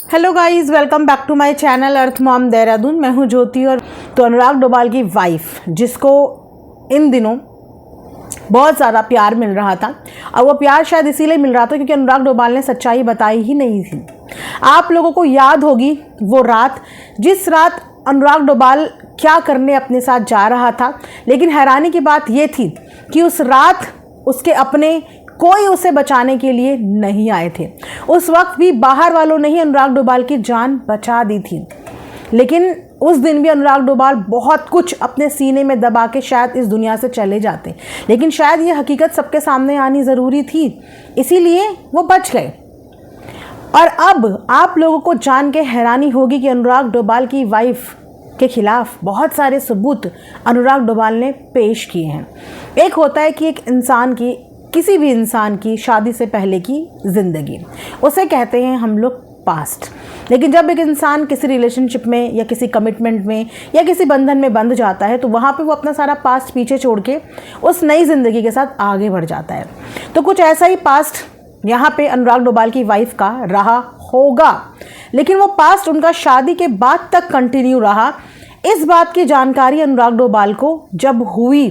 Hello guys, welcome back to my channel earth mom Dehradun. मैं हूं ज्योति। और तो अनुराग डोभाल की वाइफ, जिसको इन दिनों बहुत ज़्यादा प्यार मिल रहा था, और वो प्यार शायद इसीलिए मिल रहा था क्योंकि अनुराग डोभाल ने सच्चाई बताई ही नहीं थी। आप लोगों को याद होगी वो रात, जिस रात अनुराग डोभाल क्या करने अपने साथ जा रहा था। लेकिन हैरानी की बात ये थी कि उस रात उसके अपने कोई उसे बचाने के लिए नहीं आए थे। उस वक्त भी बाहर वालों ने ही अनुराग डोभाल की जान बचा दी थी। लेकिन उस दिन भी अनुराग डोभाल बहुत कुछ अपने सीने में दबा के शायद इस दुनिया से चले जाते, लेकिन शायद ये हकीकत सबके सामने आनी ज़रूरी थी, इसीलिए वो बच गए। और अब आप लोगों को जान के हैरानी होगी कि अनुराग डोभाल की वाइफ के खिलाफ बहुत सारे सबूत अनुराग डोभाल ने पेश किए हैं। एक होता है कि एक इंसान की, किसी भी इंसान की शादी से पहले की ज़िंदगी, उसे कहते हैं हम लोग पास्ट। लेकिन जब एक इंसान किसी रिलेशनशिप में या किसी कमिटमेंट में या किसी बंधन में बंध जाता है, तो वहाँ पे वो अपना सारा पास्ट पीछे छोड़ के उस नई ज़िंदगी के साथ आगे बढ़ जाता है। तो कुछ ऐसा ही पास्ट यहाँ पे अनुराग डोभाल की वाइफ का रहा होगा, लेकिन वो पास्ट उनका शादी के बाद तक कंटिन्यू रहा। इस बात की जानकारी अनुराग डोभाल को जब हुई,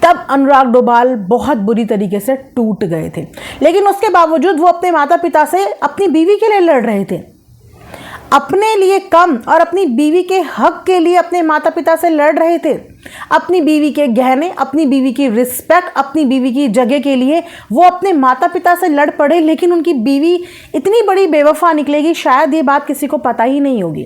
तब अनुराग डोभाल बहुत बुरी तरीके से टूट गए थे। लेकिन उसके बावजूद वो अपने माता पिता से अपनी बीवी के लिए लड़ रहे थे, अपने लिए कम और अपनी बीवी के हक के लिए अपने माता पिता से लड़ रहे थे। अपनी बीवी के गहने, अपनी बीवी की रिस्पेक्ट, अपनी बीवी की जगह के लिए वो अपने माता पिता से लड़ पड़े। लेकिन उनकी बीवी इतनी बड़ी बेवफा निकलेगी, शायद ये बात किसी को पता ही नहीं होगी।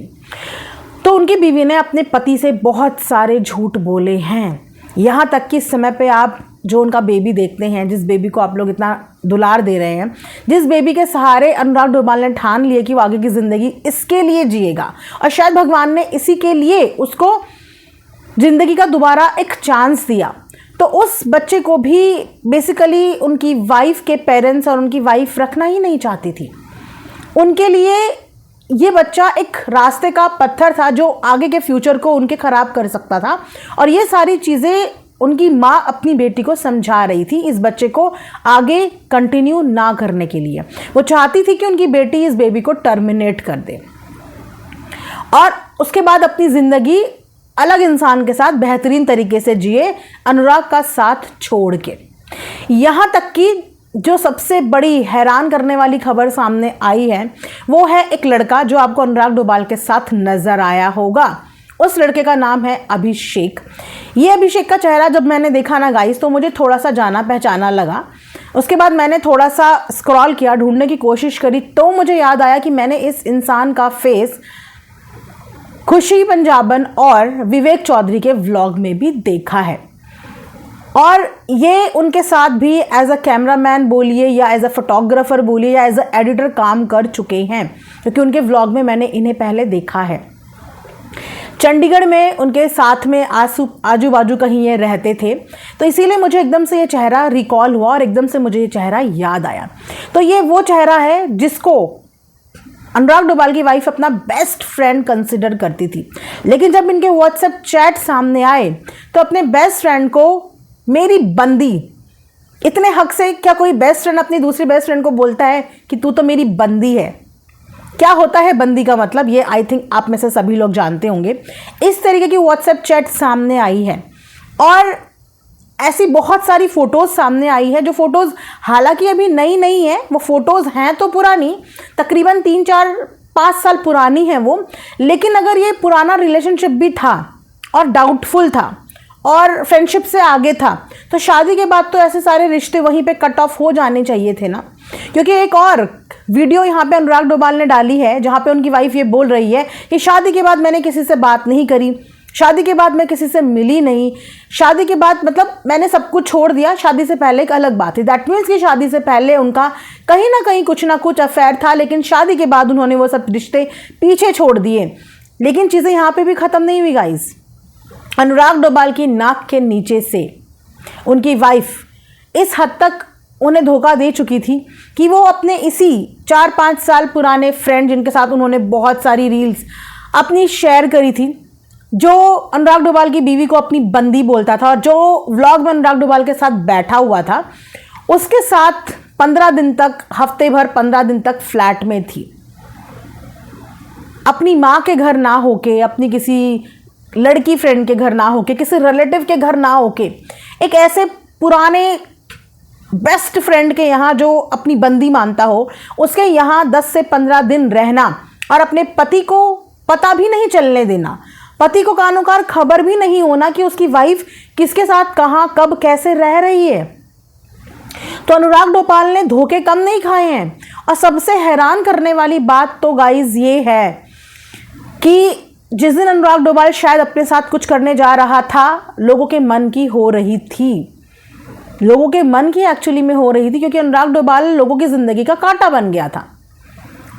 तो उनकी बीवी ने अपने पति से बहुत सारे झूठ बोले हैं। यहाँ तक कि इस समय पे आप जो उनका बेबी देखते हैं, जिस बेबी को आप लोग इतना दुलार दे रहे हैं, जिस बेबी के सहारे अनुराग डोभाल ने ठान लिए कि वो आगे की ज़िंदगी इसके लिए जिएगा, और शायद भगवान ने इसी के लिए उसको ज़िंदगी का दोबारा एक चांस दिया। तो उस बच्चे को भी बेसिकली उनकी वाइफ के पेरेंट्स और उनकी वाइफ रखना ही नहीं चाहती थी। उनके लिए ये बच्चा एक रास्ते का पत्थर था जो आगे के फ्यूचर को उनके ख़राब कर सकता था। और ये सारी चीज़ें उनकी माँ अपनी बेटी को समझा रही थी, इस बच्चे को आगे कंटिन्यू ना करने के लिए। वो चाहती थी कि उनकी बेटी इस बेबी को टर्मिनेट कर दे और उसके बाद अपनी ज़िंदगी अलग इंसान के साथ बेहतरीन तरीके से जिए, अनुराग का साथ छोड़ के। यहाँ तक कि जो सबसे बड़ी हैरान करने वाली खबर सामने आई है, वो है एक लड़का जो आपको अनुराग डोभाल के साथ नज़र आया होगा। उस लड़के का नाम है अभिषेक। ये अभिषेक का चेहरा जब मैंने देखा ना गाइस, तो मुझे थोड़ा सा जाना पहचाना लगा। उसके बाद मैंने थोड़ा सा स्क्रॉल किया, ढूंढने की कोशिश करी, तो मुझे याद आया कि मैंने इस इंसान का फेस खुशी पंजाबन और विवेक चौधरी के व्लॉग में भी देखा है। और ये उनके साथ भी एज अ कैमरामैन बोलिए या एज अ फोटोग्राफर बोलिए या एज अ एडिटर काम कर चुके हैं, क्योंकि उनके व्लॉग में मैंने इन्हें पहले देखा है। चंडीगढ़ में उनके साथ में आजू बाजू कहीं ये रहते थे, तो इसीलिए मुझे एकदम से ये चेहरा रिकॉल हुआ और एकदम से मुझे ये चेहरा याद आया। तो ये वो चेहरा है जिसको अनुराग डोभाल की वाइफ अपना बेस्ट फ्रेंड कंसिडर करती थी। लेकिन जब इनके व्हाट्सएप चैट सामने आए, तो अपने बेस्ट फ्रेंड को मेरी बंदी, इतने हक से क्या कोई बेस्ट फ्रेंड अपनी दूसरी बेस्ट फ्रेंड को बोलता है कि तू तो मेरी बंदी है? क्या होता है बंदी का मतलब, ये आई थिंक आप में से सभी लोग जानते होंगे। इस तरीके की व्हाट्सएप चैट सामने आई है और ऐसी बहुत सारी फ़ोटोज़ सामने आई है, जो फ़ोटोज़ हालांकि अभी नई नहीं है, वो फ़ोटोज़ हैं तो पुरानी, तकरीबन 3-4-5 साल पुरानी है वो। लेकिन अगर ये पुराना रिलेशनशिप भी था और डाउटफुल था और फ्रेंडशिप से आगे था, तो शादी के बाद तो ऐसे सारे रिश्ते वहीं पे कट ऑफ हो जाने चाहिए थे ना। क्योंकि एक और वीडियो यहाँ पे अनुराग डोभाल ने डाली है, जहाँ पे उनकी वाइफ ये बोल रही है कि शादी के बाद मैंने किसी से बात नहीं करी, शादी के बाद मैं किसी से मिली नहीं, शादी के बाद मतलब मैंने सब कुछ छोड़ दिया, शादी से पहले एक अलग बात थी। दैट मीन्स कि शादी से पहले उनका कहीं ना कहीं कुछ ना कुछ अफेयर था, लेकिन शादी के बाद उन्होंने वो सब रिश्ते पीछे छोड़ दिए। लेकिन चीज़ें यहाँ पर भी ख़त्म नहीं हुई गाइज। अनुराग डोभाल की नाक के नीचे से उनकी वाइफ इस हद तक उन्हें धोखा दे चुकी थी कि वो अपने इसी 4-5 साल पुराने फ्रेंड, जिनके साथ उन्होंने बहुत सारी रील्स अपनी शेयर करी थी, जो अनुराग डोभाल की बीवी को अपनी बंदी बोलता था और जो व्लॉग में अनुराग डोभाल के साथ बैठा हुआ था, उसके साथ 15 दिन तक, हफ्ते भर 15 दिन तक फ्लैट में थी। अपनी माँ के घर ना होके, अपनी किसी लड़की फ्रेंड के घर ना होके, किसी रिलेटिव के घर ना होके, एक ऐसे पुराने बेस्ट फ्रेंड के यहाँ जो अपनी बंदी मानता हो, उसके यहाँ 10 से 15 दिन रहना और अपने पति को पता भी नहीं चलने देना, पति को कानोकार खबर भी नहीं होना कि उसकी वाइफ किसके साथ, कहाँ, कब, कैसे रह रही है। तो अनुराग डोभाल ने धोखे कम नहीं खाए हैं। और सबसे हैरान करने वाली बात तो गाइज ये है कि जिस दिन अनुराग डोभाल शायद अपने साथ कुछ करने जा रहा था, लोगों के मन की हो रही थी, लोगों के मन की एक्चुअली में हो रही थी, क्योंकि अनुराग डोभाल लोगों की जिंदगी का कांटा बन गया था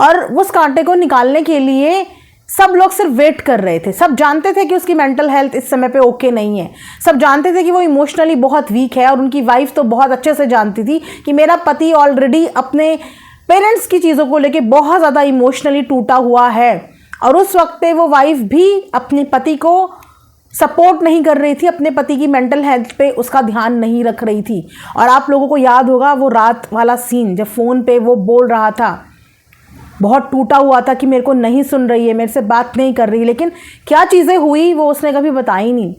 और उस कांटे को निकालने के लिए सब लोग सिर्फ वेट कर रहे थे। सब जानते थे कि उसकी मेंटल हेल्थ इस समय पे ओके नहीं है, सब जानते थे कि वो इमोशनली बहुत वीक है, और उनकी वाइफ तो बहुत अच्छे से जानती थी कि मेरा पति ऑलरेडी अपने पेरेंट्स की चीज़ों को लेके बहुत ज़्यादा इमोशनली टूटा हुआ है। और उस वक्त पे वो वाइफ भी अपने पति को सपोर्ट नहीं कर रही थी, अपने पति की मेंटल हेल्थ पे उसका ध्यान नहीं रख रही थी। और आप लोगों को याद होगा वो रात वाला सीन, जब फ़ोन पे वो बोल रहा था, बहुत टूटा हुआ था कि मेरे को नहीं सुन रही है, मेरे से बात नहीं कर रही, लेकिन क्या चीज़ें हुई वो उसने कभी बताई नहीं।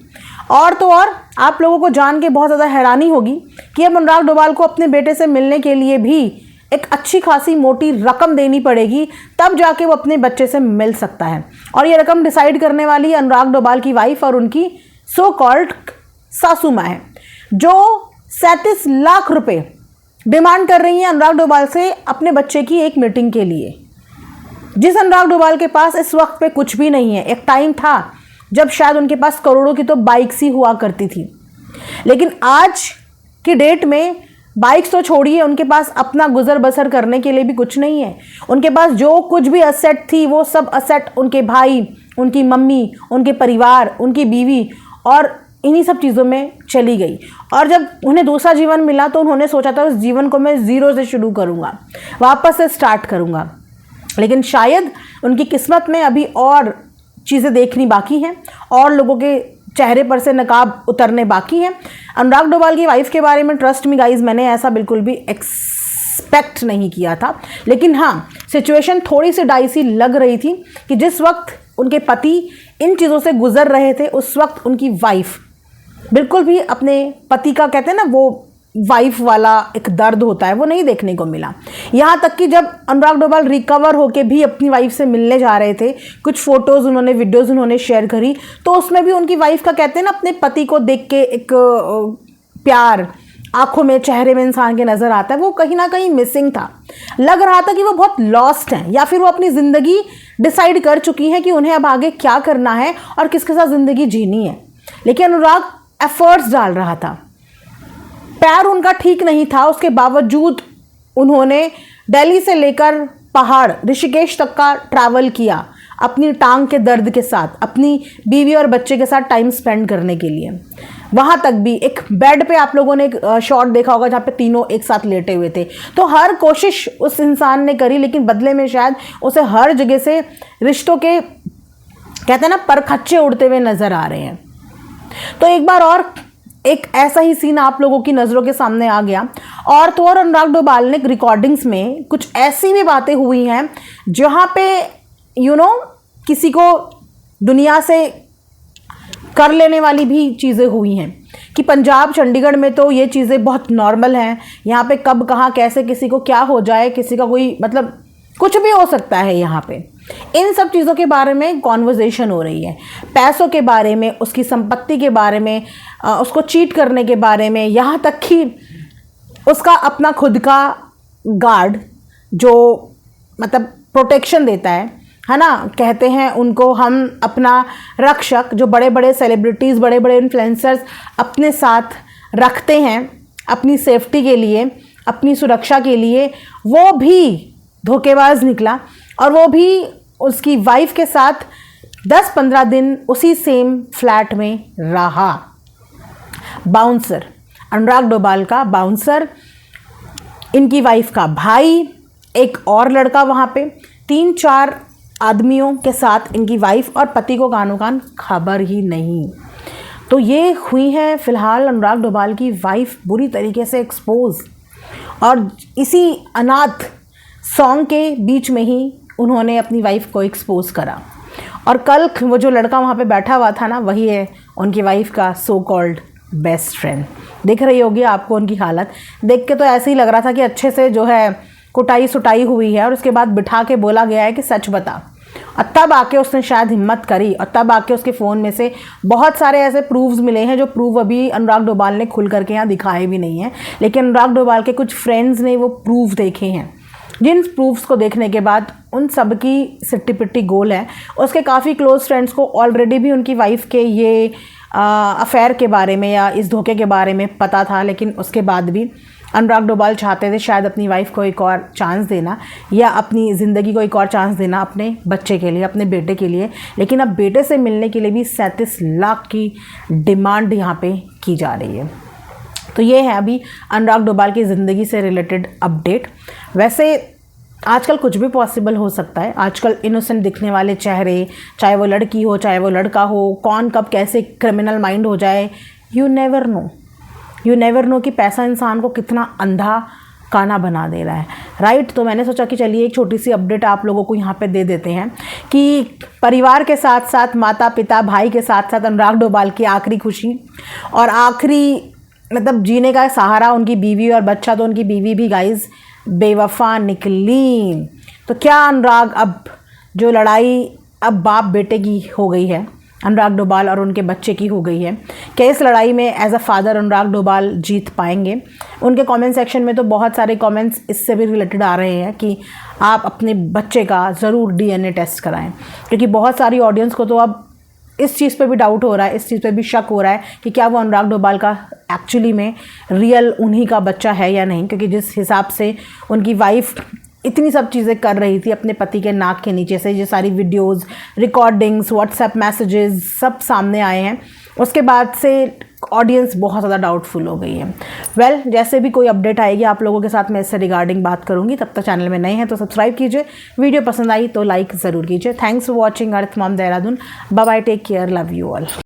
और तो और आप लोगों को जान के बहुत ज़्यादा हैरानी होगी कि अब अनुराग डोभाल को अपने बेटे से मिलने के लिए भी एक अच्छी खासी मोटी रकम देनी पड़ेगी, तब जाके वो अपने बच्चे से मिल सकता है। और ये रकम डिसाइड करने वाली अनुराग डोभाल की वाइफ और उनकी सो कॉल्ड सासू माँ है, जो 37 लाख रुपए डिमांड कर रही हैं अनुराग डोभाल से अपने बच्चे की एक मीटिंग के लिए, जिस अनुराग डोभाल के पास इस वक्त पे कुछ भी नहीं है। एक टाइम था जब शायद उनके पास करोड़ों की तो बाइक्स ही हुआ करती थी, लेकिन आज की डेट में बाइक्स तो छोड़िए, उनके पास अपना गुजर बसर करने के लिए भी कुछ नहीं है। उनके पास जो कुछ भी असेट थी वो सब असेट उनके भाई, उनकी मम्मी, उनके परिवार, उनकी बीवी और इन्हीं सब चीज़ों में चली गई। और जब उन्हें दूसरा जीवन मिला तो उन्होंने सोचा था उस जीवन को मैं ज़ीरो से शुरू करूँगा, वापस से स्टार्ट करूँगा, लेकिन शायद उनकी किस्मत में अभी और चीज़ें देखनी बाकी हैं और लोगों के चेहरे पर से नकाब उतरने बाकी हैं। अनुराग डोभाल की वाइफ के बारे में ट्रस्ट मी गाइज मैंने ऐसा बिल्कुल भी एक्सपेक्ट नहीं किया था, लेकिन हाँ सिचुएशन थोड़ी सी डाइसी लग रही थी कि जिस वक्त उनके पति इन चीज़ों से गुजर रहे थे उस वक्त उनकी वाइफ बिल्कुल भी अपने पति का, कहते हैं ना वो वाइफ वाला एक दर्द होता है, वो नहीं देखने को मिला। यहाँ तक कि जब अनुराग डोभाल रिकवर होके भी अपनी वाइफ से मिलने जा रहे थे, कुछ फोटोज़ उन्होंने, वीडियोज़ उन्होंने शेयर करी, तो उसमें भी उनकी वाइफ का, कहते हैं ना, अपने पति को देख के एक प्यार आंखों में, चेहरे में इंसान के नज़र आता है, वो कहीं ना कहीं मिसिंग था। लग रहा था कि वो बहुत लॉस्ट हैं, या फिर वो अपनी ज़िंदगी डिसाइड कर चुकी हैं कि उन्हें अब आगे क्या करना है और किसके साथ ज़िंदगी जीनी है। लेकिन अनुराग एफर्ट्स डाल रहा था, पैर उनका ठीक नहीं था, उसके बावजूद उन्होंने दिल्ली से लेकर पहाड़ ऋषिकेश तक का ट्रैवल किया अपनी टांग के दर्द के साथ, अपनी बीवी और बच्चे के साथ टाइम स्पेंड करने के लिए। वहाँ तक भी एक बेड पे आप लोगों ने एक शॉट देखा होगा जहाँ पे तीनों एक साथ लेटे हुए थे। तो हर कोशिश उस इंसान ने करी, लेकिन बदले में शायद उसे हर जगह से रिश्तों के, कहते हैं ना, परखच्चे उड़ते हुए नजर आ रहे हैं। तो एक बार और एक ऐसा ही सीन आप लोगों की नज़रों के सामने आ गया। और तो और अनुराग डोभाल ने रिकॉर्डिंग्स में कुछ ऐसी भी बातें हुई हैं जहाँ पे किसी को दुनिया से कर लेने वाली भी चीज़ें हुई हैं कि पंजाब चंडीगढ़ में तो ये चीज़ें बहुत नॉर्मल हैं, यहाँ पे कब कहाँ कैसे किसी को क्या हो जाए, किसी का कोई मतलब कुछ भी हो सकता है यहाँ पे। इन सब चीज़ों के बारे में कॉन्वर्जेशन हो रही है, पैसों के बारे में, उसकी संपत्ति के बारे में, उसको चीट करने के बारे में, यहाँ तक कि उसका अपना खुद का गार्ड जो मतलब प्रोटेक्शन देता है ना, कहते हैं उनको हम अपना रक्षक, जो बड़े बड़े सेलिब्रिटीज़, बड़े बड़े इन्फ्लुएंसर्स अपने साथ रखते हैं अपनी सेफ्टी के लिए, अपनी सुरक्षा के लिए, वो भी धोखेबाज निकला और वो भी उसकी वाइफ के साथ 10-15 दिन उसी सेम फ्लैट में रहा। बाउंसर, अनुराग डोभाल का बाउंसर, इनकी वाइफ का भाई, एक और लड़का, वहाँ पे 3-4 आदमियों के साथ इनकी वाइफ और पति को कानो कान खबर ही नहीं। तो ये हुई है फ़िलहाल अनुराग डोभाल की वाइफ बुरी तरीके से एक्सपोज, और इसी अनाथ सॉन्ग के बीच में ही उन्होंने अपनी वाइफ को एक्सपोज करा। और कल वो जो लड़का वहाँ पे बैठा हुआ था ना, वही है उनकी वाइफ का सो कॉल्ड बेस्ट फ्रेंड। दिख रही होगी आपको उनकी हालत, देख के तो ऐसे ही लग रहा था कि अच्छे से जो है कुटाई सुटाई हुई है, और उसके बाद बिठा के बोला गया है कि सच बता। और तब आके उसने शायद हिम्मत करी, और तब आके उसके फ़ोन में से बहुत सारे ऐसे प्रूफ्स मिले हैं जो प्रूफ अभी अनुराग डोभाल ने खुल करके यहाँ दिखाए भी नहीं हैं, लेकिन अनुराग डोभाल के कुछ फ्रेंड्स ने वो प्रूफ देखे हैं, जिन प्रूफ्स को देखने के बाद उन सब की सिट्टी पिट्टी गोल है। उसके काफ़ी क्लोज फ्रेंड्स को ऑलरेडी भी उनकी वाइफ के ये अफेयर के बारे में या इस धोखे के बारे में पता था, लेकिन उसके बाद भी अनुराग डोभाल चाहते थे शायद अपनी वाइफ को एक और चांस देना, या अपनी ज़िंदगी को एक और चांस देना अपने बच्चे के लिए, अपने बेटे के लिए। लेकिन अब बेटे से मिलने के लिए भी 37 लाख की डिमांड यहाँ पे की जा रही है। तो ये है अभी अनुराग डोभाल की ज़िंदगी से रिलेटेड अपडेट। वैसे आजकल कुछ भी पॉसिबल हो सकता है। आजकल इनोसेंट दिखने वाले चेहरे, चाहे वो लड़की हो चाहे वो लड़का हो, कौन कब कैसे क्रिमिनल माइंड हो जाए, you never know. You never know कि पैसा इंसान को कितना अंधा काना बना दे रहा है, राइट। तो मैंने सोचा कि चलिए एक छोटी सी अपडेट आप लोगों को यहाँ पे दे देते हैं कि परिवार के साथ साथ माता पिता भाई के साथ साथ अनुराग डोभाल की आखिरी खुशी और आखिरी मतलब जीने का सहारा उनकी बीवी और बच्चा। तो उनकी बीवी भी गाइस बेवफा निकली। तो क्या अनुराग, अब जो लड़ाई अब बाप बेटे की हो गई है, अनुराग डोभाल और उनके बच्चे की हो गई है, क्या इस लड़ाई में एज अ फादर अनुराग डोभाल जीत पाएंगे? उनके कमेंट सेक्शन में तो बहुत सारे कमेंट्स इससे भी रिलेटेड आ रहे हैं कि आप अपने बच्चे का ज़रूर DNA टेस्ट कराएं, क्योंकि बहुत सारी ऑडियंस को तो अब इस चीज़ पे भी डाउट हो रहा है, इस चीज़ पे भी शक हो रहा है कि क्या वो अनुराग डोभाल का एक्चुअली में रियल उन्हीं का बच्चा है या नहीं। क्योंकि जिस हिसाब से उनकी वाइफ इतनी सब चीज़ें कर रही थी अपने पति के नाक के नीचे से, ये सारी वीडियोस, रिकॉर्डिंग्स, व्हाट्सएप मैसेजेस सब सामने आए हैं, उसके बाद से ऑडियंस बहुत ज़्यादा डाउटफुल हो गई है। वेल, जैसे भी कोई अपडेट आएगी आप लोगों के साथ मैं इससे रिगार्डिंग बात करूंगी। तब तक चैनल में नए हैं तो सब्सक्राइब कीजिए, वीडियो पसंद आई तो लाइक ज़रूर कीजिए। Thanks for watching earth mom Dehradun. Bye bye, take care, love you all.